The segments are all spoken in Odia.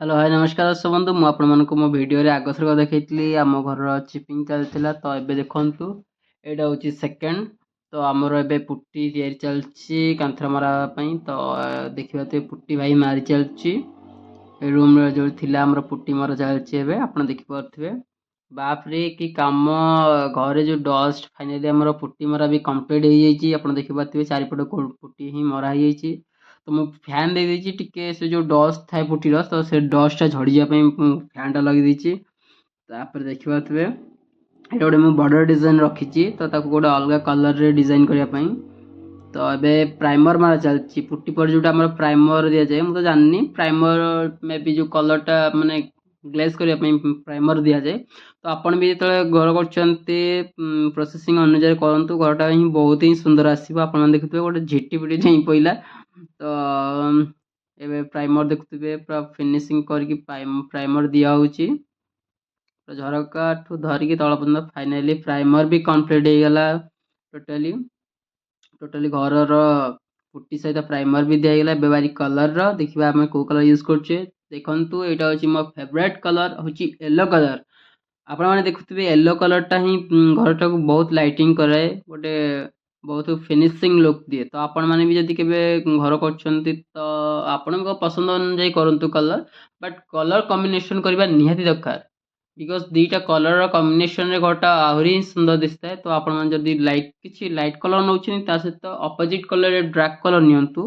हेलो हाय नमस्कार दर्शक बंधु मु आपको मो वीडियो रे आगथर देखी आम घर चिपिंग चलता तो ये देखु यहाँ हूँ सेकेंड तो आमर ए पुट्टी या चलती कांथर मरापी तो देखा तो पुट्टी भाई मारी चलती रूम जो थी आमर पुट्टी मरा चलती आप देखिपे बापरे कि कम घरे जो डस्ट फाइनाली आमर पुट्टी मरा भी कम्प्लीट हो देखिपे चारिपट पुट्टी ही मरा हो तो ମୁଁ ଫ୍ୟାନ୍ ଦେଇଦେଇଛି ଟିକେ ସେ ଯେଉଁ ଡଷ୍ଟ ଥାଏ ପୁଟିର ତ ସେ ଡଷ୍ଟଟା ଝଡ଼ିଯିବା ପାଇଁ ମୁଁ ଫ୍ୟାନ୍ଟା ଲଗେଇ ଦେଇଛି। ତାପରେ ଦେଖିପାରୁଥିବେ ଏଇଟା ଗୋଟେ ମୁଁ ବର୍ଡ଼ର ଡିଜାଇନ୍ ରଖିଛି ତ ତାକୁ ଗୋଟେ ଅଲଗା କଲର୍ରେ ଡିଜାଇନ୍ କରିବା ପାଇଁ। ତ ଏବେ ପ୍ରାଇମର୍ ମାରା ଚାଲିଛି ପୁଟି ପରେ ଯେଉଁଟା ଆମର ପ୍ରାଇମର୍ ଦିଆଯାଏ ମୁଁ ତ ଜାଣିନି ପ୍ରାଇମର୍ ମେ ବି ଯେଉଁ କଲର୍ଟା ମାନେ ଗ୍ଲେଜ୍ କରିବା ପାଇଁ ପ୍ରାଇମର୍ ଦିଆଯାଏ। ତ ଆପଣ ବି ଯେତେବେଳେ ଘର କରୁଛନ୍ତି ପ୍ରୋସେସିଂ ଅନୁଯାୟୀ କରନ୍ତୁ ଘରଟା ହିଁ ବହୁତ ହିଁ ସୁନ୍ଦର ଆସିବ। ଆପଣମାନେ ଦେଖୁଥିବେ ଗୋଟେ ଝିଟି ପିଟି ଝାଇଁ ପଇଲା ତ ଏବେ ପ୍ରାଇମର୍ ଦେଖୁଥିବେ ପୁରା ଫିନିସିଂ କରିକି ପ୍ରାଇମର୍ ଦିଆହେଉଛି ଝରକାଠୁ ଧରିକି ତଳ ପର୍ଯ୍ୟନ୍ତ ଫାଇନାଲି ପ୍ରାଇମର୍ ବି କମ୍ପ୍ଲିଟ୍ ହେଇଗଲା। ଟୋଟାଲି ଘରର ପୁଟି ସହିତ ପ୍ରାଇମର୍ ବି ଦିଆହେଇଗଲା। ଏବେ ବାରି କଲର୍ର ଦେଖିବା ଆମେ କେଉଁ କଲର୍ ୟୁଜ୍ କରୁଛେ। ଦେଖନ୍ତୁ ଏଇଟା ହେଉଛି ମୋ ଫେଭରାଇଟ୍ କଲର୍ ହେଉଛି ୟେଲୋ କଲର୍। ଆପଣମାନେ ଦେଖୁଥିବେ ୟେଲୋ କଲର୍ଟା ହିଁ ଘରଟାକୁ ବହୁତ ଲାଇଟିଂ କରାଏ ଗୋଟେ ବହୁତ ଫିନିସିଂ ଲୁକ୍ ଦିଏ। ତ ଆପଣମାନେ ବି ଯଦି କେବେ ଘର କରୁଛନ୍ତି ତ ଆପଣଙ୍କ ପସନ୍ଦ ଅନୁଯାୟୀ କରନ୍ତୁ କଲର୍ ବଟ୍ କଲର୍ କମ୍ବିନେସନ୍ କରିବା ନିହାତି ଦରକାର ବିକଜ ଦୁଇଟା କଲର୍ର କମ୍ବିନେସନ୍ରେ ଘରଟା ଆହୁରି ସୁନ୍ଦର ଦିଶିଥାଏ। ତ ଆପଣମାନେ ଯଦି କିଛି ଲାଇଟ୍ କଲର୍ ନେଉଛନ୍ତି ତା ସହିତ ଅପୋଜିଟ୍ କଲର୍ରେ ଡାର୍କ କଲର୍ ନିଅନ୍ତୁ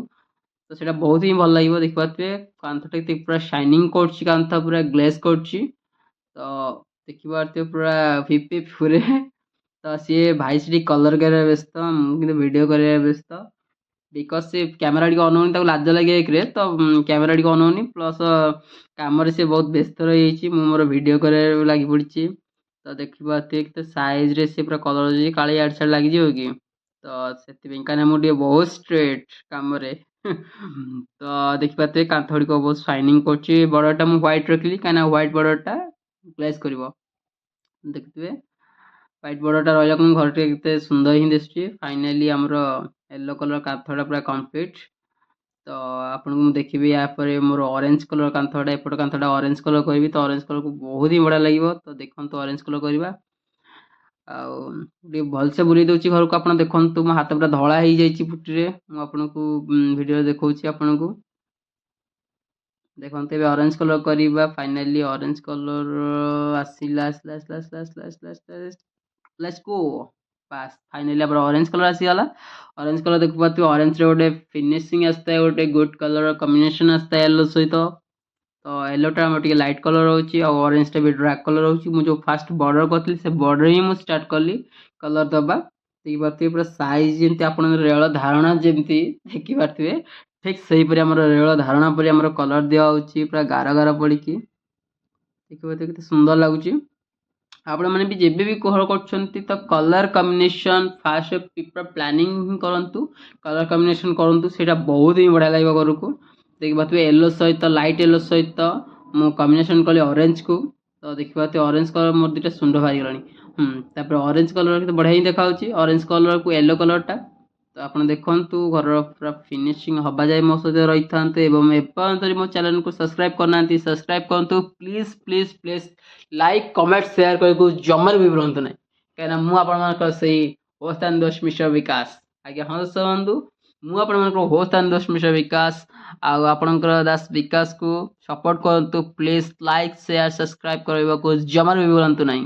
ତ ସେଇଟା ବହୁତ ହିଁ ଭଲ ଲାଗିବ। ଦେଖିପାରୁଥିବେ କାନ୍ଥଟା ପୁରା ସାଇନିଂ କରୁଛି କାନ୍ଥ ପୁରା ଗ୍ଲେଜ୍ କରୁଛି ତ ଦେଖିପାରୁଥିବେ ପୁରା ଫିପି ଫୁରେ ତ ସିଏ ଭାଇ ସେଠି କଲର୍ କରିବା ବ୍ୟସ୍ତ ମୁଁ କିନ୍ତୁ ଭିଡ଼ିଓ କରିବା ବ୍ୟସ୍ତ ବିକଜ ସେ କ୍ୟାମେରା ଟିକେ ଅନଉନି ତାକୁ ଲାଜ ଲାଗେ ଏକରେ ତ କ୍ୟାମେରା ଟିକେ ଅନଉନି ପ୍ଲସ୍ କାମରେ ସେ ବହୁତ ବ୍ୟସ୍ତ ରହିଯାଇଛି ମୁଁ ମୋର ଭିଡ଼ିଓ କରିବା ଲାଗି ପଡ଼ିଛି। ତ ଦେଖିପାରୁଥିବେ କେତେ ସାଇଜ୍ରେ ସେ ପୁରା କଲର୍ ଅଛି କାଳେ ଇଆଡ଼େ ସିଆଡ଼େ ଲାଗିଯିବ କି ତ ସେଥିପାଇଁ କାହିଁକିନା ମୁଁ ଟିକେ ବହୁତ ଷ୍ଟ୍ରେଟ୍ କାମରେ ତ ଦେଖିପାରୁଥିବେ କାନ୍ଥ ଗୁଡ଼ିକ ବହୁତ ସାଇନିଂ କରୁଛି। ବର୍ଡ଼ରଟା ମୁଁ ହ୍ୱାଇଟ୍ ରଖିଲି କାହିଁକିନା ହ୍ୱାଇଟ୍ ବର୍ଡ଼ରଟା ଗ୍ଲେଜ୍ କରିବ। ଦେଖୁଥିବେ ହ୍ୱାଇଟ୍ ବର୍ଡ଼ରଟା ରହିଲା କିନ୍ତୁ ଘରଟି କେତେ ସୁନ୍ଦର ହିଁ ଦିଶୁଛି। ଫାଇନାଲି ଆମର ୟେଲୋ କଲର୍ କାନ୍ଥଟା ପୁରା କମ୍ପ୍ଲିଟ୍। ତ ଆପଣଙ୍କୁ ମୁଁ ଦେଖିବି ୟା ପରେ ମୋର ଅରେଞ୍ଜ କଲର୍ କାନ୍ଥଟା ଏପଟ କାନ୍ଥଟା ଅରେଞ୍ଜ କଲର୍ କରିବି ତ ଅରେଞ୍ଜ କଲର୍କୁ ବହୁତ ହିଁ ବଢ଼ିଆ ଲାଗିବ। ତ ଦେଖନ୍ତୁ ଅରେଞ୍ଜ କଲର୍ କରିବା ଆଉ ଟିକେ ଭଲସେ ବୁଲେଇ ଦେଉଛି ଘରକୁ ଆପଣ ଦେଖନ୍ତୁ ମୋ ହାତ ପୁରା ଧଳା ହେଇଯାଇଛି ପୁଟିରେ ମୁଁ ଆପଣଙ୍କୁ ଭିଡ଼ିଓରେ ଦେଖାଉଛି ଆପଣଙ୍କୁ ଦେଖନ୍ତୁ ଏବେ ଅରେଞ୍ଜ କଲର୍ କରିବା ଫାଇନାଲି ଅରେଞ୍ଜ କଲର୍ ଆସିଲା ଆସିଲା ଆସିଲା ଆସିଲା ଆସିଲା ଆସିଲା ଆସିଲା ଲେଟ୍ସ ଗୋ ବାସ୍ ଫାଇନାଲି ଆମର ଅରେଞ୍ଜ କଲର୍ ଆସିଗଲା। ଅରେଞ୍ଜ କଲର୍ ଦେଖିପାରୁଥିବେ ଅରେଞ୍ଜରେ ଗୋଟେ ଫିନିସିଂ ଆସିଥାଏ ଗୋଟେ ଗୁଡ୍ କଲର୍ କମ୍ବିନେସନ୍ ଆସିଥାଏ ୟେଲୋ ସହିତ ତ ୟେଲୋଟା ଆମର ଟିକେ ଲାଇଟ୍ କଲର୍ ରହୁଛି ଆଉ ଅରେଞ୍ଜଟା ବି ଡାର୍କ କଲର୍ ରହୁଛି। ମୁଁ ଯେଉଁ ଫାଷ୍ଟ ବର୍ଡ଼ର କରିଥିଲି ସେ ବର୍ଡ଼ର ହିଁ ମୁଁ ଷ୍ଟାର୍ଟ କଲି କଲର୍ ଦେବା ଦେଖିପାରୁଥିବେ ପୁରା ସାଇଜ୍ ଯେମିତି ଆପଣଙ୍କର ରେଳ ଧାରଣା ଯେମିତି ଦେଖିପାରୁଥିବେ ଠିକ୍ ସେହିପରି ଆମର ରେଳ ଧାରଣା ପରି ଆମର କଲର୍ ଦିଆହେଉଛି ପୁରା ଗାର ଗାର ପଡ଼ିକି ଦେଖିପାରୁଥିବେ କେତେ ସୁନ୍ଦର ଲାଗୁଛି। ଆପଣମାନେ ବି ଯେବେ ବି ଘର କରୁଛନ୍ତି ତ କଲର୍ କମ୍ବିନେସନ୍ ଫାଷ୍ଟ ପୁରା ପ୍ଲାନିଂ ହିଁ କରନ୍ତୁ କଲର୍ କମ୍ବିନେସନ୍ କରନ୍ତୁ ସେଇଟା ବହୁତ ହିଁ ବଢ଼ିଆ ଲାଗିବ ଘରକୁ। ଦେଖିପାରୁଥିବେ ୟେଲୋ ସହିତ ଲାଇଟ୍ ୟେଲୋ ସହିତ ମୁଁ କମ୍ବିନେସନ୍ କଲି ଅରେଞ୍ଜକୁ ତ ଦେଖିପାରୁଥିବେ ଅରେଞ୍ଜ କଲର୍ ମୋର ଦୁଇଟା ସୁଣ୍ଡ ବାହାରିଗଲାଣି ତାପରେ ଅରେଞ୍ଜ କଲର୍ କେତେ ବଢ଼ିଆ ହିଁ ଦେଖାହେଉଛି ଅରେଞ୍ଜ କଲର୍କୁ ୟେଲୋ କଲର୍ଟା ତ ଆପଣ ଦେଖନ୍ତୁ ଘରର ପୁରା ଫିନିସିଂ ହେବା ଯାଏ ମୋ ସହିତ ରହିଥାନ୍ତୁ ଏବଂ ଏପର୍ଯ୍ୟନ୍ତ ମୋ ଚ୍ୟାନେଲ୍କୁ ସବସ୍କ୍ରାଇବ୍ କରିନାହାନ୍ତି ସବସ୍କ୍ରାଇବ୍ କରନ୍ତୁ please please please like comment share କରିବାକୁ ଜମାରୁ ବି ଭୁଲନ୍ତୁ ନାହିଁ କାହିଁକିନା ମୁଁ ଆପଣମାନଙ୍କର ସେଇ ହୋଷ୍ଟ ଆଣ୍ଡ ଦୋଷ୍ଟ ମିଷ୍ଟର ବିକାଶ ଆଜ୍ଞା ହଁ ଦର୍ଶକ ବନ୍ଧୁ ମୁଁ ଆପଣମାନଙ୍କର ହୋଷ୍ଟ ଆଣ୍ଡ ଦୋଷ୍ଟ ମିଷ୍ଟର ବିକାଶ ଆଉ ଆପଣଙ୍କର ଦାସ ବିକାଶକୁ ସପୋର୍ଟ କରନ୍ତୁ ପ୍ଲିଜ୍ ଲାଇକ୍ ସେୟାର ସବସ୍କ୍ରାଇବ୍ କରିବାକୁ ଜମାରୁ ବି ଭୁଲନ୍ତୁ ନାହିଁ।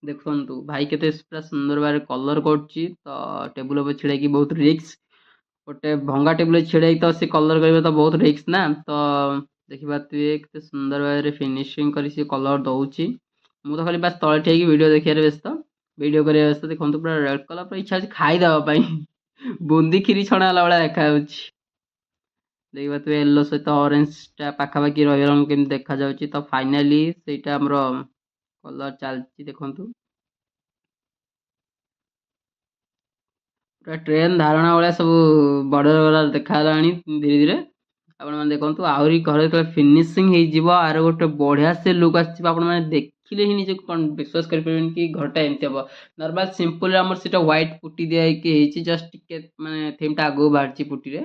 ଦେଖନ୍ତୁ ଭାଇ କେତେ ପୁରା ସୁନ୍ଦର ଭାବରେ କଲର୍ କରୁଛି ତ ଟେବୁଲ୍ ଉପରେ ଛିଡ଼ାଇକି ବହୁତ ରିକ୍ସ ଗୋଟେ ଭଙ୍ଗା ଟେବୁଲ୍ରେ ଛିଡ଼ାଇକି ତ ସେ କଲର୍ କରିବା ତ ବହୁତ ରିକ୍ସ ନା ତ ଦେଖିପାରୁଥିବେ କେତେ ସୁନ୍ଦର ଭାବରେ ଫିନିସିଂ କରି ସେ କଲର୍ ଦେଉଛି। ମୁଁ ତ ଖାଲି ବାସ୍ ତଳେ ଠିଆଇକି ଭିଡ଼ିଓ ଦେଖିବାରେ ବ୍ୟସ୍ତ ଭିଡ଼ିଓ କରିବା ବ୍ୟସ୍ତ ଦେଖନ୍ତୁ ପୁରା ରେଡ୍ କଲର୍ ପୁରା ଇଚ୍ଛା ହେଉଛି ଖାଇଦେବା ପାଇଁ ବୁନ୍ଦି କ୍ଷୀରି ଛଣା ହେଲା ଭଳିଆ ଦେଖାଯାଉଛି। ଦେଖିପାରୁଥିବେ ୟେଲୋ ସହିତ ଅରେଞ୍ଜଟା ପାଖାପାଖି ରହିଗଲାଣି କେମିତି ଦେଖାଯାଉଛି ତ ଫାଇନାଲି ସେଇଟା ଆମର କଲର୍ ଚାଲିଛି ଦେଖନ୍ତୁ ପୁରା ଟ୍ରେନ୍ ଧାରଣା ଭଳିଆ ସବୁ ବଡ଼ ବଡ଼ ଦେଖାଗଲାଣି ଧୀରେ ଧୀରେ ଆପଣମାନେ ଦେଖନ୍ତୁ ଆହୁରି ଘରେ ଯେତେବେଳେ ଫିନିସିଂ ହେଇଯିବ ଆର ଗୋଟେ ବଢ଼ିଆ ସେ ଲୁକ୍ ଆସିଯିବ ଆପଣମାନେ ଦେଖିଲେ ହିଁ ନିଜକୁ ବିଶ୍ୱାସ କରିପାରିବେନି କି ଘରଟା ଏମିତି ହେବ। ନର୍ମାଲ୍ ସିମ୍ପଲ୍ରେ ଆମର ସେଇଟା ହ୍ୱାଇଟ୍ ପୁଟି ଦିଆ ହେଇକି ହେଇଛି ଜଷ୍ଟ ଟିକେ ମାନେ ଥିମ୍ଟା ଆଗକୁ ବାହାରିଛି ପୁଟିରେ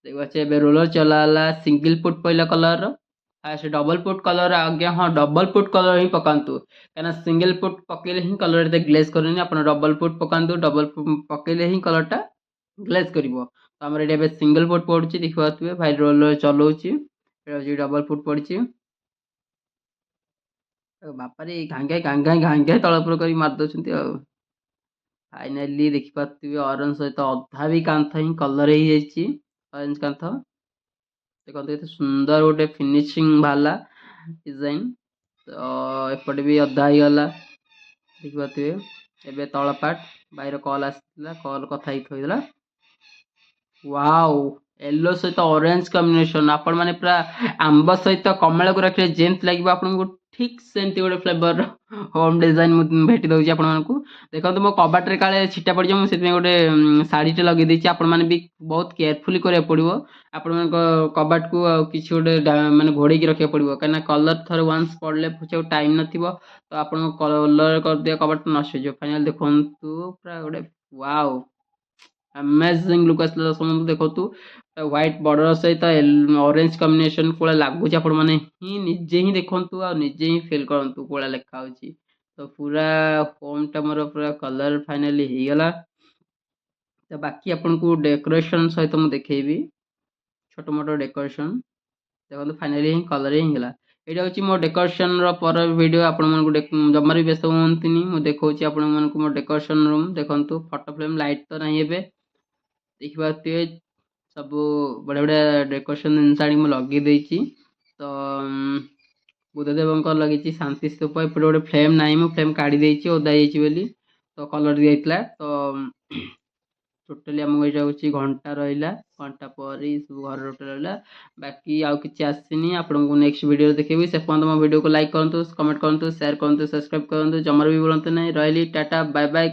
ଦେଖିପାରୁଛେ ଏବେ ରୋଲର୍ ଚଲା ହେଲା ସିଙ୍ଗଲ୍ ପୁଟ୍ ପଇଲା କଲର୍ର ଫାଷ୍ଟ ଡବଲ ପୁଟ୍ କଲର ଆଜ୍ଞା ହଁ ଡବଲ ପୁଟ୍ କଲର ହିଁ ପକାନ୍ତୁ କାହିଁକିନା ସିଙ୍ଗଲ ପୁଟ୍ ପକେଇଲେ ହିଁ କଲର ଏତେ ଗ୍ଲେଜ୍ କରୁନି ଆପଣ ଡବଲ ପୁଟ୍ ପକାନ୍ତୁ ଡବଲ ପକେଇଲେ ହିଁ କଲରଟା ଗ୍ଲେଜ୍ କରିବ ତ ଆମର ଏଠି ଏବେ ସିଙ୍ଗଲ ପୁଟ୍ ପଡୁଛି ଦେଖିପାରୁଥିବେ ଭାଇ ରୋଲର ଚଲଉଛି ଏଇଟା ହଉଛି ଡବଲ ପୁଟ୍ ପଡିଛି ବାପାରେ ଘାଙ୍ଗା ତଳ ଉପର କରି ମାରି ଦଉଛନ୍ତି ଆଉ ଫାଇନାଲି ଦେଖିପାରୁଥିବେ ଅରେଞ୍ଜ ସହିତ ଅଧା ବି କାନ୍ଥ ହିଁ କଲର ହେଇଯାଇଛି ଅରେଞ୍ଜ କାନ୍ଥ ଦେଖନ୍ତୁ କେତେ ସୁନ୍ଦର ଗୋଟେ ଫିନିସିଂ ବାହାରିଲା ଡିଜାଇନ ତ ଏପଟେ ବି ଅଧା ହେଇଗଲା ଦେଖିପାରୁଥିବେ ଏବେ ତଳ ପାର୍ଟ ଭାଇର କଲ୍ ଆସିଥିଲା କଲ୍ କଥା ହେଇକି ଥୋଇଦେଲା ୱାଓ ୟେଲୋ ସହିତ ଅରେଞ୍ଜ କମ୍ବିନେସନ ଆପଣ ମାନେ ପୁରା ଆମ୍ବ ସହିତ କମଳାକୁ ରଖିଲେ ଯେମିତି ଲାଗିବ ଆପଣଙ୍କୁ ଠିକ୍ ସେମିତି ଗୋଟେ ଫ୍ଲେଭର ହୋମ୍ ଡିଜାଇନ ମୁଁ ଭେଟି ଦେଉଛି ଆପଣମାନଙ୍କୁ ଦେଖନ୍ତୁ ମୋ କବାଟରେ କାଳେ ଛିଟା ପଡ଼ିଯିବ ମୁଁ ସେଥିପାଇଁ ଗୋଟେ ଶାଢ଼ୀଟେ ଲଗେଇ ଦେଇଛି ଆପଣମାନେ ବି ବହୁତ କେୟାରଫୁଲି କରିବାକୁ ପଡ଼ିବ ଆପଣମାନଙ୍କ କବାଟକୁ ଆଉ କିଛି ଗୋଟେ ମାନେ ଘୋଡ଼େଇକି ରଖିବାକୁ ପଡ଼ିବ କାହିଁକିନା କଲର ଥରେ ୱାନ୍ସ ପଡ଼ିଲେ ପଛେ ଟାଇମ୍ ନଥିବ ତ ଆପଣଙ୍କ କଲର କରିଦିଅ କବାଟ ନଷ୍ଟ ହେଇଯିବ ଫାଇନାଲ ଦେଖନ୍ତୁ ପୁରା ଗୋଟେ ୱାଓ ଆମେଜିଂ ଲୁକ୍ ଆସିଲା ଦର୍ଶକଙ୍କୁ ଦେଖନ୍ତୁ ହ୍ୱାଇଟ୍ ବର୍ଡର ସହିତ ଅରେଞ୍ଜ କମ୍ବିନେସନ କୋଉଭଳିଆ ଲାଗୁଛି ଆପଣ ମାନେ ହିଁ ନିଜେ ହିଁ ଦେଖନ୍ତୁ ଆଉ ନିଜେ ହିଁ ଫିଲ୍ କରନ୍ତୁ କୋଉଭଳିଆ ଲେଖା ହଉଛି ତ ପୁରା ହୋମଟା ମୋର ପୁରା କଲର ଫାଇନାଲି ହେଇଗଲା ତ ବାକି ଆପଣଙ୍କୁ ଡେକୋରେସନ ସହିତ ମୁଁ ଦେଖେଇବି ଛୋଟ ମୋଟ ଡେକୋରେସନ ଦେଖନ୍ତୁ ଫାଇନାଲି ହିଁ କଲର ହିଁ ହେଲା ଏଇଟା ହେଉଛି ମୋ ଡେକୋରେସନର ପର ଭିଡ଼ିଓ ଆପଣମାନଙ୍କୁ ଜମାରୁ ବି ବ୍ୟସ୍ତ ହୁଅନ୍ତୁନି ମୁଁ ଦେଖାଉଛି ଆପଣମାନଙ୍କୁ ମୋ ଡେକୋରେସନ ରୁମ୍ ଦେଖନ୍ତୁ ଫଟୋ ଫ୍ରେମ୍ ଲାଇଟ୍ ତ ନାହିଁ ଏବେ ଦେଖିପାରୁଥିବେ ସବୁ ବଢ଼ିଆ ବଢ଼ିଆ ଡେକୋରେସନ ଜିନିଷ ଆଣି ମୁଁ ଲଗେଇ ଦେଇଛି ତ ବୁଧଦେବଙ୍କର ଲାଗିଛି ଶାନ୍ତି ସ୍ତୂପ ଏପଟେ ଗୋଟେ ଫ୍ରେମ୍ ନାହିଁ ମୁଁ ଫ୍ରେମ୍ କାଢ଼ି ଦେଇଛି ଓଦା ହେଇଯାଇଛି ବୋଲି ତ କଲର ଦିଆଯାଇଥିଲା ତ ଟୋଟାଲି ଆମକୁ ଏଇଟା ହେଉଛି ଘଣ୍ଟା ରହିଲା ଘଣ୍ଟା ପରେ ସବୁ ଘର ଟୋଟାଲ ରହିଲା ବାକି ଆଉ କିଛି ଆସିନି ଆପଣଙ୍କୁ ନେକ୍ସଟ ଭିଡ଼ିଓରେ ଦେଖେଇବି ସେ ପର୍ଯ୍ୟନ୍ତ ମୋ ଭିଡ଼ିଓକୁ ଲାଇକ୍ କରନ୍ତୁ କମେଣ୍ଟ କରନ୍ତୁ ସେୟାର କରନ୍ତୁ ସବସ୍କ୍ରାଇବ୍ କରନ୍ତୁ ଜମାରୁ ବି ଭୁଲନ୍ତୁ ନାହିଁ ରହିଲି ଟାଟା ବାଏ ବାଏ